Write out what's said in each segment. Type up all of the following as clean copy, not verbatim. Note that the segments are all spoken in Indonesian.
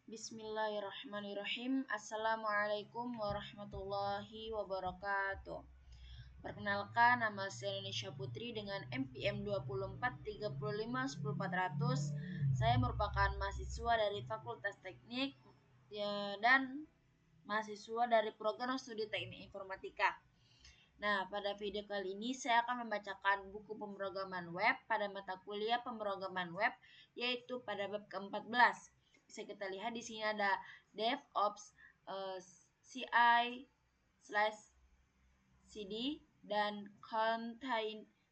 Bismillahirrahmanirrahim. Assalamualaikum warahmatullahi wabarakatuh. Perkenalkan, nama saya Indonesia Putri dengan NPM 2435 10400. Saya merupakan mahasiswa dari Fakultas Teknik dan mahasiswa dari program studi Teknik Informatika. Nah, pada video kali ini saya akan membacakan buku pemrograman web pada mata kuliah pemrograman web, yaitu pada bab ke-14. Bisa kita lihat di sini ada DevOps, CI/CD, dan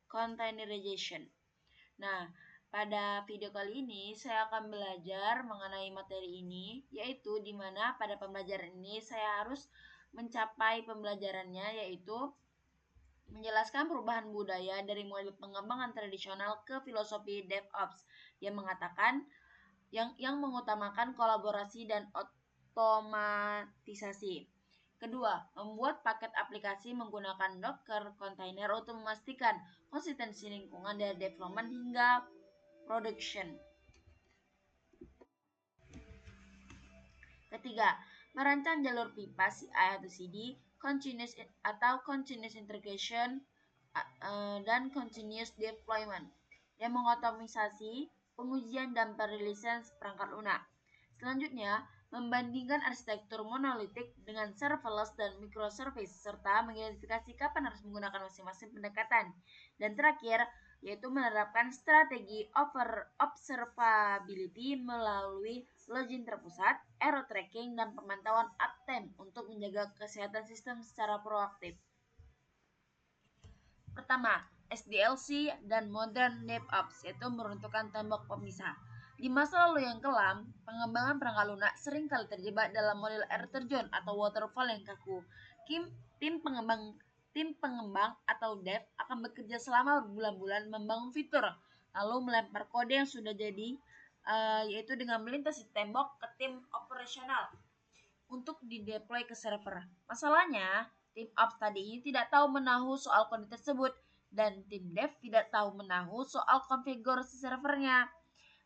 containerization. Nah, pada video kali ini saya akan belajar mengenai materi ini, yaitu di mana pada pembelajaran ini saya harus mencapai pembelajarannya, yaitu menjelaskan perubahan budaya dari model pengembangan tradisional ke filosofi DevOps yang mengatakan yang mengutamakan kolaborasi dan otomatisasi. Kedua, membuat paket aplikasi menggunakan Docker container untuk memastikan konsistensi lingkungan dari development hingga production. Ketiga, merancang jalur pipa CI atau CD, continuous integration, dan continuous deployment yang mengotomisasi pengujian dan perilisan perangkat lunak. Selanjutnya, membandingkan arsitektur monolitik dengan serverless dan microservice serta mengidentifikasi kapan harus menggunakan masing-masing pendekatan. Dan terakhir, yaitu menerapkan strategi observability melalui login terpusat, error tracking, dan pemantauan uptime untuk menjaga kesehatan sistem secara proaktif. Pertama, SDLC dan Modern DevOps, yaitu meruntuhkan tembok pemisah. Di masa lalu yang kelam, pengembangan perangkat lunak sering kali terjebak dalam model air terjun atau waterfall yang kaku. Tim pengembang atau dev akan bekerja selama berbulan-bulan membangun fitur, lalu melempar kode yang sudah jadi, yaitu dengan melintasi tembok ke tim operasional untuk dideploy ke server. Masalahnya, tim ops tadi ini tidak tahu menahu soal kode tersebut dan tim dev tidak tahu menahu soal konfigurasi servernya.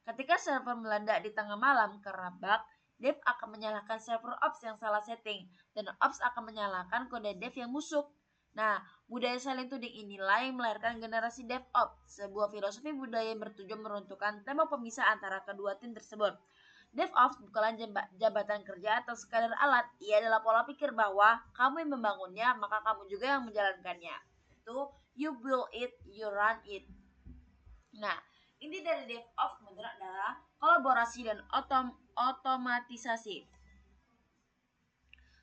Ketika server meledak di tengah malam karena bug, dev akan menyalahkan server ops yang salah setting dan ops akan menyalahkan kode dev yang busuk. Nah, budaya saling tuding inilah yang melahirkan generasi DevOps, sebuah filosofi budaya yang bertujuan meruntuhkan tembok pemisah antara kedua tim tersebut. DevOps bukanlah jabatan kerja atau sekadar alat. Ia adalah pola pikir bahwa kamu yang membangunnya, maka kamu juga yang menjalankannya. Itu you build it, you run it. Nah, inti dari DevOps menurut adalah kolaborasi dan otomatisasi.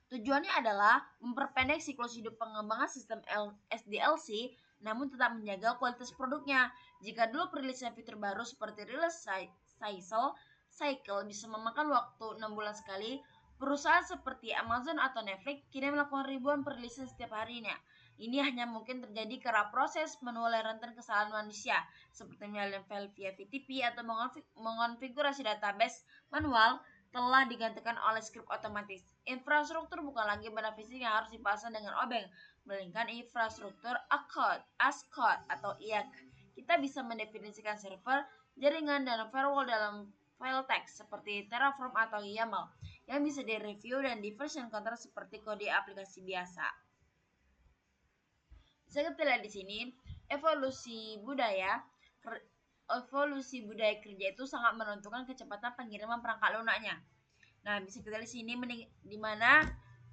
Tujuannya adalah memperpendek siklus hidup pengembangan sistem SDLC, namun tetap menjaga kualitas produknya. Jika dulu perilisan fitur baru seperti release cycle bisa memakan waktu 6 bulan sekali, perusahaan seperti Amazon atau Netflix kini melakukan ribuan perilisan setiap harinya. Ini hanya mungkin terjadi karena proses manual yang rentan kesalahan manusia, seperti menyalin file via VTP atau mengonfigurasi database manual telah digantikan oleh skrip otomatis. Infrastruktur bukan lagi benda fisik yang harus dipasang dengan obeng, melainkan infrastruktur as code atau IaaC. Kita bisa mendefinisikan server, jaringan, dan firewall dalam file teks seperti Terraform atau YAML yang bisa direview dan di version control seperti kode aplikasi biasa. Bisa kita lihat di sini, evolusi budaya kerja itu sangat menentukan kecepatan pengiriman perangkat lunaknya. Nah, bisa kita lihat di sini di mana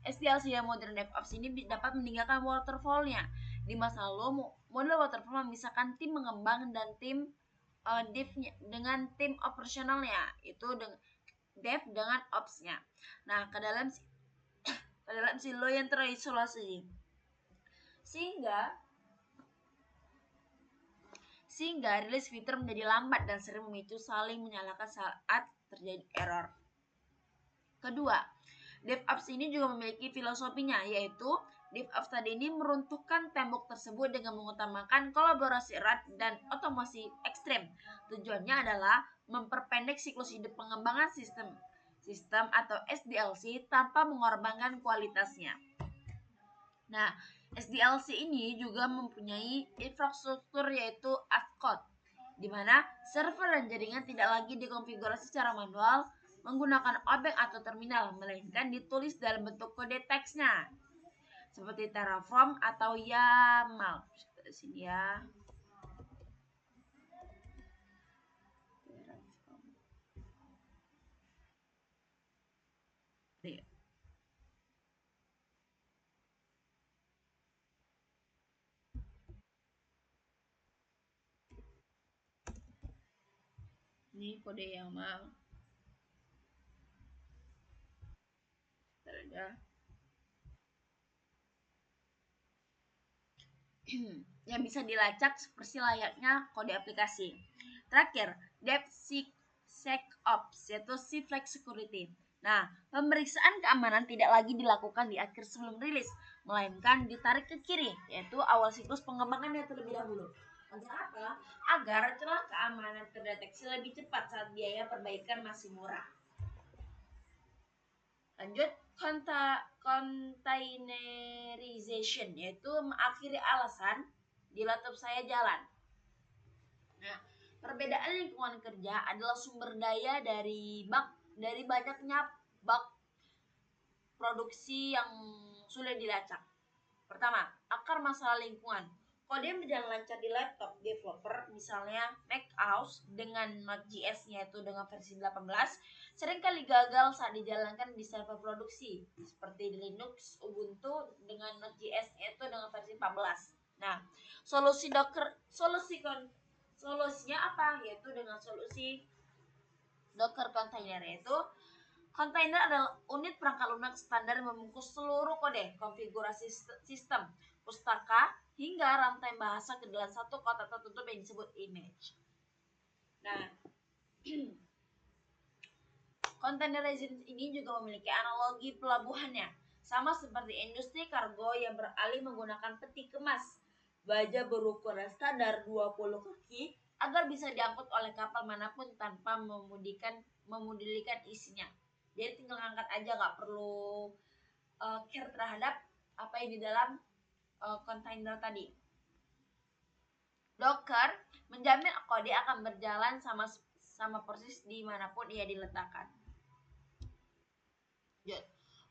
SDLC dan Modern DevOps ini dapat meninggalkan waterfall-nya. Di masa lalu, model waterfall memisahkan tim mengembang dan tim dev dengan tim operasionalnya, itu dev dengan ops-nya. Nah, ke dalam silo yang terisolasi. Sehingga rilis fitur menjadi lambat dan sering memicu saling menyalahkan saat terjadi error. Kedua, DevOps ini juga memiliki filosofinya, yaitu DevOps tadi ini meruntuhkan tembok tersebut dengan mengutamakan kolaborasi erat dan otomasi ekstrim. Tujuannya adalah memperpendek siklus hidup pengembangan sistem atau SDLC tanpa mengorbankan kualitasnya. Nah, SDLC ini juga mempunyai infrastruktur yaitu as code, di mana server dan jaringan tidak lagi dikonfigurasi secara manual, menggunakan objek atau terminal, melainkan ditulis dalam bentuk kode teksnya seperti Terraform atau YAML. Sini ya. Ini kode YAML. Ada yang bisa dilacak seperti layaknya kode aplikasi. Terakhir, DevSecOps yaitu Flag Security. Nah, pemeriksaan keamanan tidak lagi dilakukan di akhir sebelum rilis, melainkan ditarik ke kiri, yaitu awal siklus pengembangannya terlebih dahulu. Agar apa? Agar celah keamanan terdeteksi lebih cepat saat biaya perbaikan masih murah. Lanjut, containerization yaitu mengakhiri alasan di laptop saya jalan. Nah, perbedaan lingkungan kerja adalah sumber daya dari banyaknya bug produksi yang sulit dilacak. Pertama, akar masalah lingkungan. Kode yang berjalan lancar di laptop developer, misalnya macOS dengan Node.js yaitu dengan versi 18, seringkali gagal saat dijalankan di server produksi, seperti di Linux, Ubuntu dengan Node.js yaitu dengan versi 14. Nah, solusinya apa? Yaitu dengan solusi Docker Container, yaitu kontainer adalah unit perangkat lunak standar yang membungkus seluruh kode, konfigurasi sistem, pustaka, hingga rantai bahasa ke dalam satu kotak tertutup yang disebut image. Nah, containerization ini juga memiliki analogi pelabuhannya, sama seperti industri kargo yang beralih menggunakan peti kemas baja berukuran standar 20 kaki agar bisa diangkut oleh kapal manapun tanpa memudikan isinya. Jadi tinggal angkat aja, nggak perlu care terhadap apa yang di dalam kontainer tadi. Docker menjamin kode akan berjalan sama persis dimanapun ia diletakkan.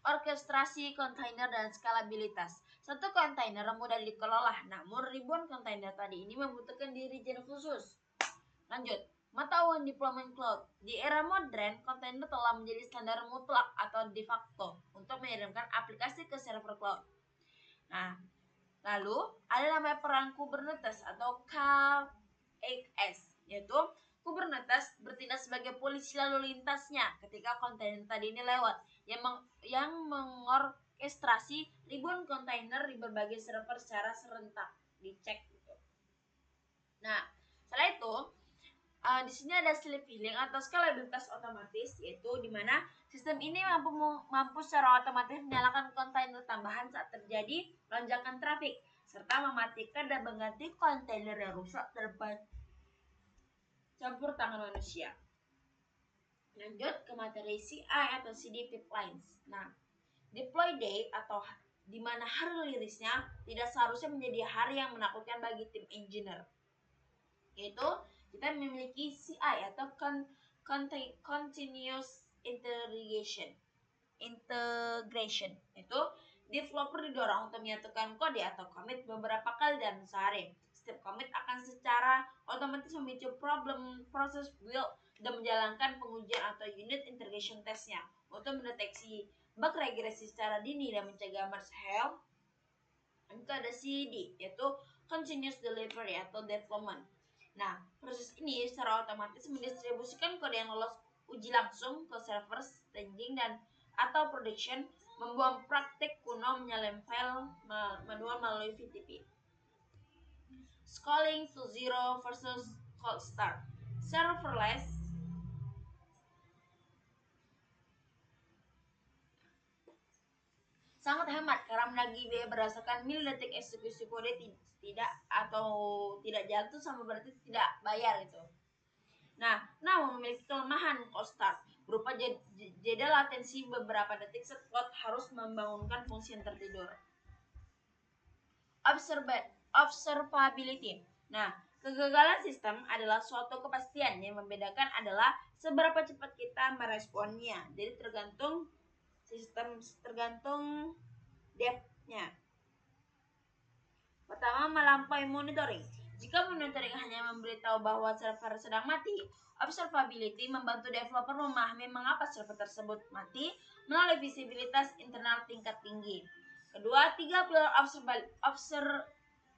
Orkestrasi kontainer dan skalabilitas. Satu kontainer mudah dikelola, namun ribuan kontainer tadi ini membutuhkan region khusus. Lanjut, pengetahuan deployment cloud. Di era modern, kontainer telah menjadi standar mutlak atau de facto untuk mengirimkan aplikasi ke server cloud. Nah, lalu ada namanya peran Kubernetes atau K8s, yaitu Kubernetes bertindak sebagai polisi lalu lintasnya ketika kontainer tadi ini lewat, yang mengorkestrasi ribuan kontainer di berbagai server secara serentak dicek gitu. Nah, setelah itu di sini ada sleep healing atau skalabilitas otomatis, yaitu di mana sistem ini mampu secara otomatis menyalakan kontainer tambahan saat terjadi lonjakan trafik serta mematikan dan mengganti kontainer yang rusak tanpa campur tangan manusia. Lanjut ke materi CI atau CD pipelines. Nah, deploy day atau di mana hari rilisnya tidak seharusnya menjadi hari yang menakutkan bagi tim engineer, yaitu kita memiliki CI atau continuous integration. Itu developer didorong untuk menyatukan kode atau commit beberapa kali dalam sehari. Setiap commit akan secara otomatis memicu problem proses build dan menjalankan pengujian atau unit integration testnya untuk mendeteksi bug regresi secara dini dan mencegah merge fail. Itu ada CD, yaitu continuous delivery atau development. Nah, proses ini secara otomatis mendistribusikan kode yang lolos uji langsung ke server staging dan atau production, membuang praktik kuno menyalin file manual melalui VTP. Scaling to zero versus cold start. Serverless sangat hemat karena menagih biaya berdasarkan milidetik eksekusi kode tidak jalan itu sama berarti tidak bayar itu. Nah, namun memiliki kelemahan cold start berupa jeda latensi beberapa detik saat harus membangunkan fungsi yang tertidur. Observability. Nah, Kegagalan sistem adalah suatu kepastian, yang membedakan adalah seberapa cepat kita meresponnya. Jadi tergantung depth-nya. Pertama, melampaui monitoring. Jika monitoring hanya memberitahu bahwa server sedang mati, observability membantu developer memahami mengapa server tersebut mati melalui visibilitas internal tingkat tinggi. Kedua, 3 pilar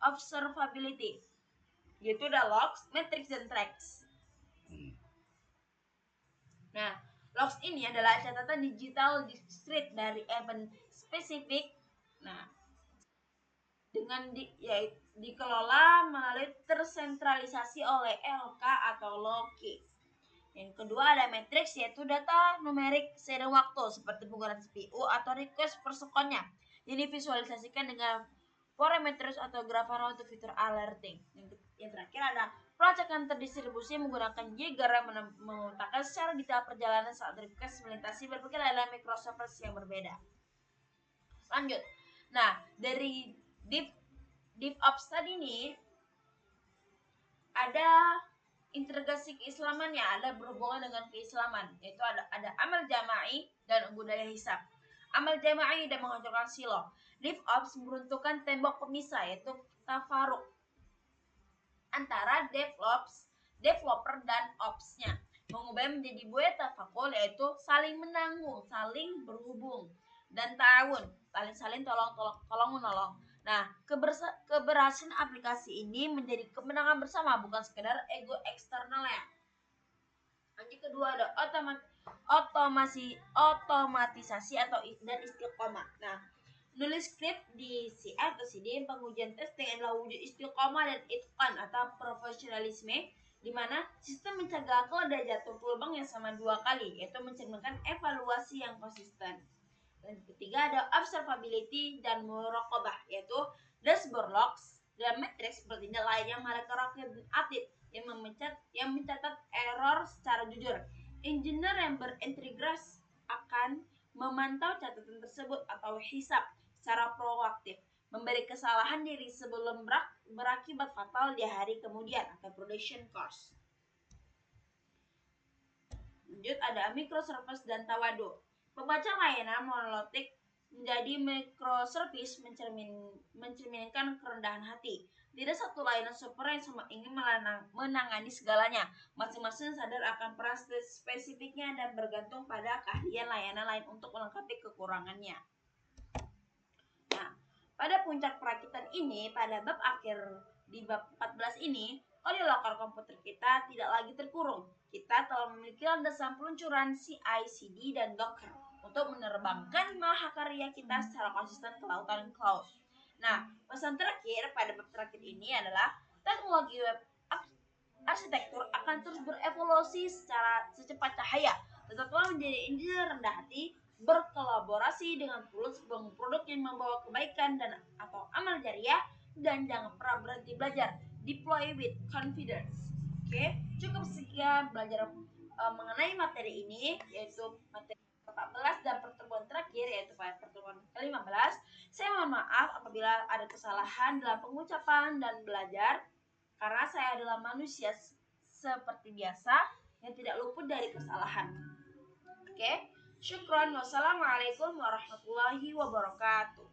observability, yaitu ada logs, metrics, dan tracks. Nah, logs ini adalah catatan digital discrete dari event spesifik. Nah, dengan dikelola melalui tersentralisasi oleh LK atau Loki. Yang kedua ada matrix, yaitu data numerik seiring waktu seperti penggunaan CPU atau request per secondnya. Ini visualisasikan dengan parameters atau grafana untuk fitur alerting. Yang terakhir ada pelacakan terdistribusi menggunakan Jaeger yang memetakan secara detail perjalanan saat request melintasi berbagai layanan microservices yang berbeda. Lanjut. Nah, dari DevOps tadi ini ada integrasi keislamannya, ada berhubungan dengan keislaman, yaitu ada amal jama'i dan budaya hisab. Amal jama'i dan menghancurkan silo. DevOps meruntuhkan tembok pemisah, yaitu tafaruk antara developer dan ops-nya, mengubahnya menjadi buaya tafakul, yaitu saling menanggung, saling berhubung, dan ta'awun, saling tolong menolong. Nah, keberhasilan aplikasi ini menjadi kemenangan bersama, bukan sekedar ego eksternalnya. Lanjut kedua ada otomatisasi dan istiqomah. Nah, nulis script di CI atau CD, pengujian testing adalah wujud istiqomah dan itqan atau profesionalisme, di mana sistem mencegah kode jatuh ke lubang yang sama 2 kali, yaitu mencerminkan evaluasi yang konsisten. Dan ketiga ada observability dan muraqabah, yaitu dashboard logs dan matrix seperti nilai yang mereka rakit aktif yang mencatat error secara jujur. Engineer yang berintegrasi akan memantau catatan tersebut atau hisab secara proaktif, memberi kesalahan diri sebelum berakibat fatal di hari kemudian atau production cost. Lanjut ada microservice dan tawadu. Pembaca layanan monolitik menjadi microservice mencerminkan kerendahan hati. Tidak satu layanan super yang sama ingin menangani segalanya. Masing-masing sadar akan peran spesifiknya dan bergantung pada keahlian layanan lain untuk melengkapi kekurangannya. Nah, pada puncak perakitan ini, pada bab akhir di bab 14 ini, kode lokal komputer kita tidak lagi terkurung. Kita telah memiliki landasan peluncuran CI/CD dan Docker untuk menerbangkan mahakarya kita secara konsisten ke lautan cloud. Nah, pesan terakhir pada bab terakhir ini adalah teknologi web arsitektur akan terus berevolusi secara secepat cahaya. Tetaplah menjadi engineer rendah hati, berkolaborasi dengan tools produk yang membawa kebaikan dan atau amal jariah, dan jangan pernah berhenti belajar. Deploy with confidence. Oke, cukup sekian belajar mengenai materi ini, yaitu materi ke-14 dan pertemuan terakhir, yaitu pada pertemuan ke-15. Saya mohon maaf apabila ada kesalahan dalam pengucapan dan belajar, karena saya adalah manusia seperti biasa yang tidak luput dari kesalahan. Oke, syukron. Wassalamualaikum warahmatullahi wabarakatuh.